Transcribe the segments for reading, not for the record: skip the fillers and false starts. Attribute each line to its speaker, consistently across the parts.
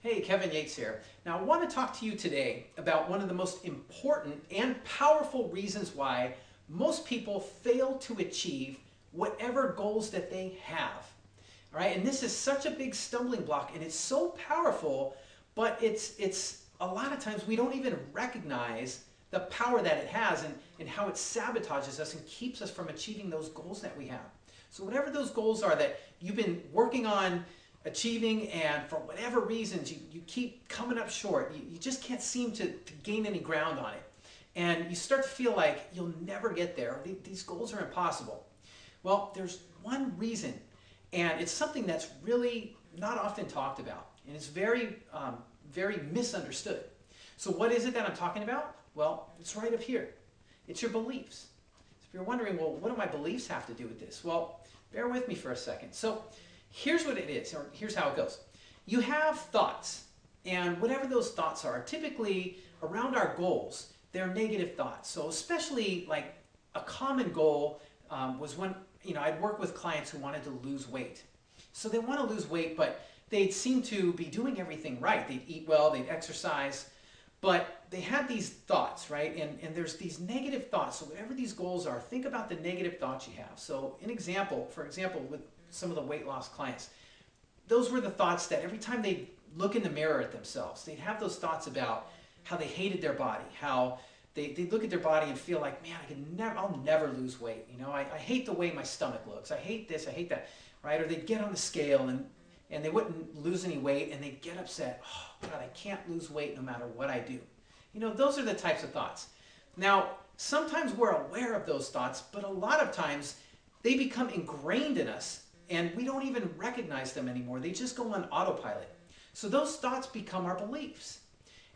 Speaker 1: Hey, Kevin Yates here. Now I want to talk to you today about one of the most important and powerful reasons why most people fail to achieve whatever goals that they have. All right, and this is such a big stumbling block and it's so powerful, but it's a lot of times we don't even recognize the power that it has and how it sabotages us and keeps us from achieving those goals that we have. So whatever those goals are that you've been working on achieving, and for whatever reasons you keep coming up short, you just can't seem to gain any ground on it, and you start to feel like you'll never get there. These goals are impossible. Well, there's one reason, and it's something that's really not often talked about, and it's very misunderstood. So what is it that I'm talking about? Well, it's right up here. It's your beliefs. So if you're wondering, well, what do my beliefs have to do with this? Well, bear with me for a second. So here's what it is, or here's how it goes. You have thoughts, and whatever those thoughts are, typically around our goals, they're negative thoughts. So especially like a common goal was when, I'd work with clients who wanted to lose weight. So they want to lose weight, but they'd seem to be doing everything right. They'd eat well, they'd exercise, but they had these thoughts, right? And there's these negative thoughts. So whatever these goals are, think about the negative thoughts you have. So for example, with some of the weight loss clients, those were the thoughts that every time they look in the mirror at themselves, they'd have those thoughts about how they hated their body, how they'd look at their body and feel like, man, I'll never lose weight. I hate the way my stomach looks. I hate this, I hate that, right? Or they'd get on the scale and they wouldn't lose any weight, and they'd get upset. Oh, God, I can't lose weight no matter what I do. Those are the types of thoughts. Now, sometimes we're aware of those thoughts, but a lot of times they become ingrained in us, and we don't even recognize them anymore. They just go on autopilot. So those thoughts become our beliefs.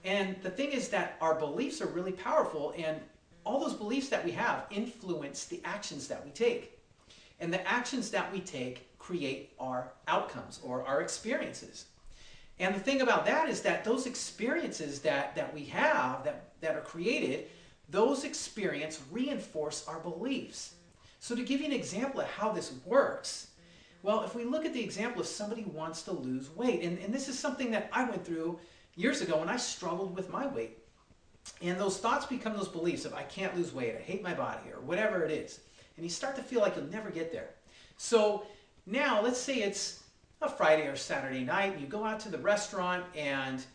Speaker 1: And the thing is that our beliefs are really powerful, and all those beliefs that we have influence the actions that we take. And the actions that we take create our outcomes or our experiences. And the thing about that is that those experiences that we have, that are created, those experiences reinforce our beliefs. So to give you an example of how this works, well, if we look at the example of somebody who wants to lose weight, and this is something that I went through years ago when I struggled with my weight. And those thoughts become those beliefs of I can't lose weight, I hate my body, or whatever it is. And you start to feel like you'll never get there. So now let's say it's a Friday or Saturday night, and you go out to the restaurant and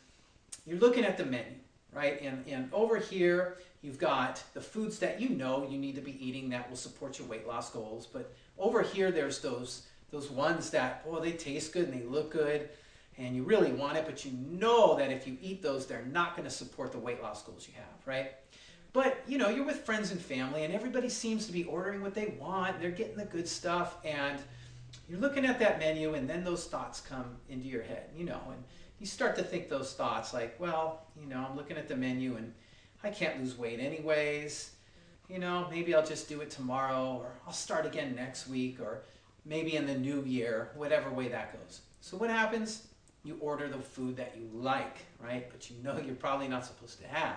Speaker 1: you're looking at the menu, right? And over here you've got the foods that you need to be eating that will support your weight loss goals. But over here there's those ones that, they taste good and they look good and you really want it, but you know that if you eat those, they're not going to support the weight loss goals you have, right? But you're with friends and family and everybody seems to be ordering what they want, they're getting the good stuff, and you're looking at that menu, and then those thoughts come into your head, and you start to think those thoughts like, well, I'm looking at the menu and I can't lose weight anyways, maybe I'll just do it tomorrow, or I'll start again next week, or maybe in the new year, whatever way that goes. So what happens? You order the food that you like, right? But you're probably not supposed to have.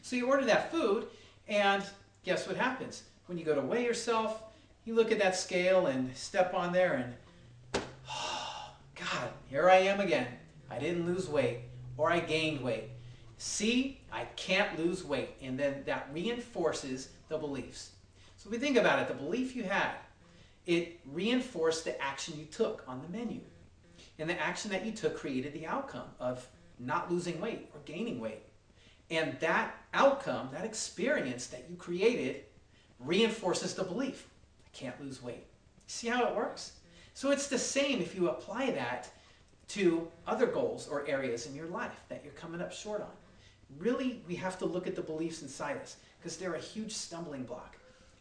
Speaker 1: So you order that food, and guess what happens? When you go to weigh yourself, you look at that scale and step on there and, oh, God, here I am again. I didn't lose weight, or I gained weight. See, I can't lose weight. And then that reinforces the beliefs. So if we think about it, the belief you had, it reinforced the action you took on the menu. And the action that you took created the outcome of not losing weight or gaining weight. And that outcome, that experience that you created, reinforces the belief. I can't lose weight. See how it works? So it's the same if you apply that to other goals or areas in your life that you're coming up short on. Really, we have to look at the beliefs inside us because they're a huge stumbling block.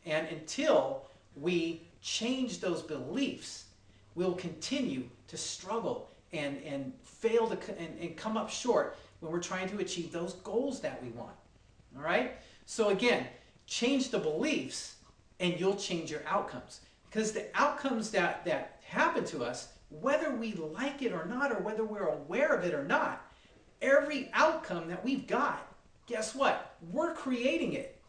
Speaker 1: And until we change those beliefs, we'll continue to struggle and fail and come up short when we're trying to achieve those goals that we want. All right? So again, change the beliefs and you'll change your outcomes. Because the outcomes that happen to us, whether we like it or not, or whether we're aware of it or not, every outcome that we've got, guess what? We're creating it.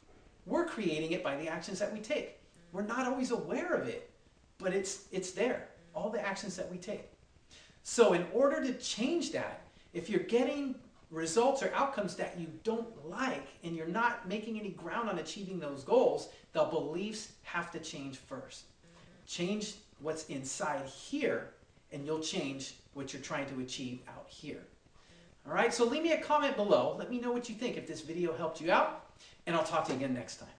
Speaker 1: We're creating it by the actions that we take. We're not always aware of it, but it's there. All the actions that we take. So in order to change that, If you're getting results or outcomes that you don't like and you're not making any ground on achieving those goals, the beliefs have to change first. Change what's inside here and you'll change what you're trying to achieve out here. All right, so leave me a comment below. Let me know what you think if this video helped you out, and I'll talk to you again next time.